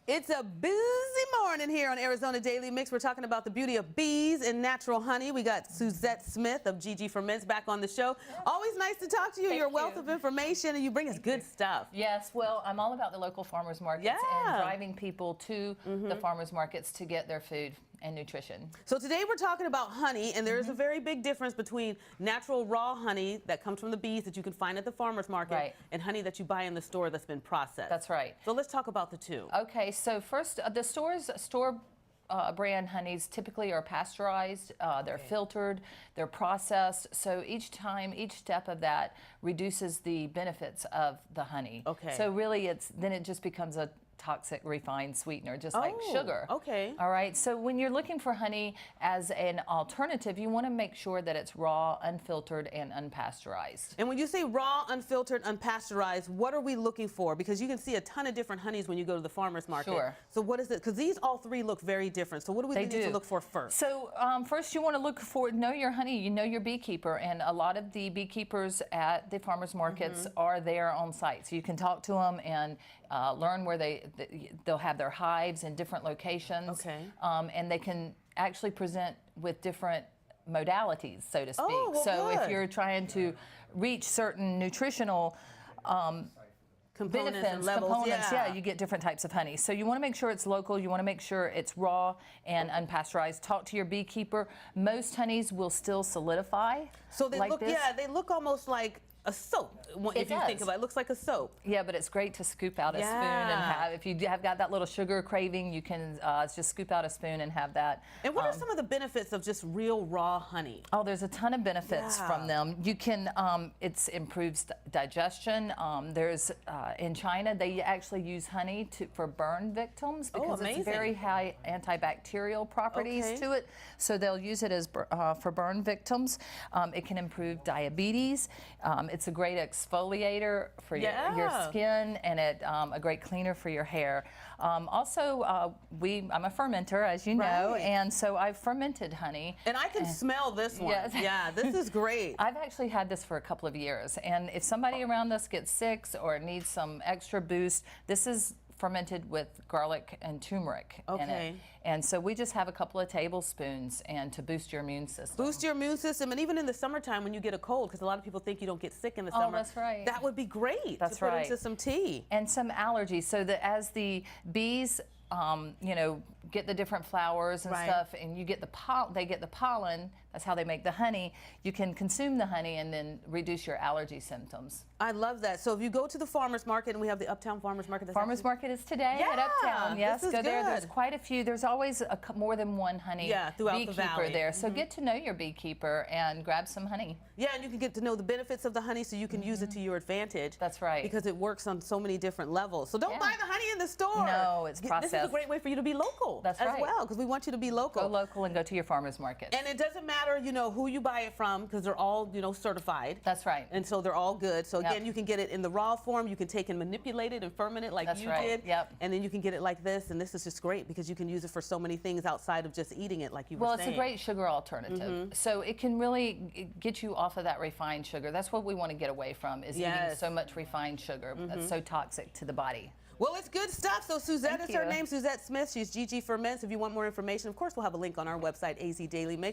It's a busy morning here on Arizona Daily Mix. We're talking about the beauty of bees and natural honey. We got Suzette Smith of Gigi Ferments back on the show. Always nice to talk to you. You're a wealth of information and you bring us good stuff. Yes, well, I'm all about the local farmers markets and driving people to the farmers markets to get their food and nutrition. So today we're talking about honey, and there is a very big difference between natural raw honey that comes from the bees that you can find at the farmers market and honey that you buy in the store that's been processed. That's right. So let's talk about the two. Okay, so first, the store brand honeys typically are pasteurized, they're filtered, they're processed, so each step of that reduces the benefits of the honey. Okay. So really then it just becomes a toxic refined sweetener, just like sugar. Okay. All right, so when you're looking for honey as an alternative, you want to make sure that it's raw, unfiltered, and unpasteurized. And when you say raw, unfiltered, unpasteurized, what are we looking for? Because you can see a ton of different honeys when you go to the farmer's market. Sure. So what is it? Because these all three look very different. So what do we need to look for first? So first you want to look for, know your honey, you know your beekeeper, and a lot of the beekeepers at the farmer's markets are there on site. So you can talk to them and learn where they'll have their hives in different locations. Okay. And they can actually present with different modalities, so to speak. Oh, well, so good. if you're trying to reach certain nutritional components benefits, and levels, you get different types of honey. So you want to make sure it's local, you want to make sure it's raw and unpasteurized. Talk to your beekeeper. Most honeys will still solidify. So they look, they look almost like a soap. If you think about it, it looks like a soap. Yeah, but it's great to scoop out a spoon and have. If you have got that little sugar craving, you can just scoop out a spoon and have that. And what are some of the benefits of just real raw honey? Oh, there's a ton of benefits from them. You can, it improves digestion. There's in China they actually use honey for burn victims because it's very high antibacterial properties to it. So they'll use it as for burn victims. It can improve diabetes. It's a great exfoliator for your skin, and a great cleaner for your hair. Also, I'm a fermenter, as you know, and so I've fermented honey. And I can smell this one. Yes. Yeah, this is great. I've actually had this for a couple of years, and if somebody around us gets sick or needs some extra boost, this is fermented with garlic and turmeric in it. And so we just have a couple of tablespoons and to boost your immune system. Boost your immune system, and even in the summertime when you get a cold, because a lot of people think you don't get sick in the summer. Oh, that's right. That would be great to put into some tea. And some allergies, so that as the bees you know, get the different flowers and stuff, and you get they get the pollen. That's how they make the honey. You can consume the honey and then reduce your allergy symptoms. I love that. So if you go to the farmers market, and we have the Uptown Farmers Market. Farmers market is today at Uptown. Yes, go there. There's quite a few. There's always more than one honey throughout the valley. There. So get to know your beekeeper and grab some honey. Yeah, and you can get to know the benefits of the honey so you can use it to your advantage. That's right. Because it works on so many different levels. So don't buy the honey in the store. No, it's processed. This is a great way for you to be local as well, because we want you to be local. Go local and go to your farmers market. And it doesn't matter, you know, who you buy it from, because they're all, you know, certified. That's right. And so they're all good. So again, you can get it in the raw form. You can take and manipulate it and ferment it like you did. And then you can get it like this, and this is just great because you can use it for so many things outside of just eating it, like you were saying. Well, it's a great sugar alternative. So it can really get you off of that refined sugar. That's what we want to get away from, is eating so much refined sugar. That's so toxic to the body. Well, it's good stuff. So Suzette is her name, Suzette Smith. She's Gigi Ferments. If you want more information, of course, we'll have a link on our website, AZ Daily Mix.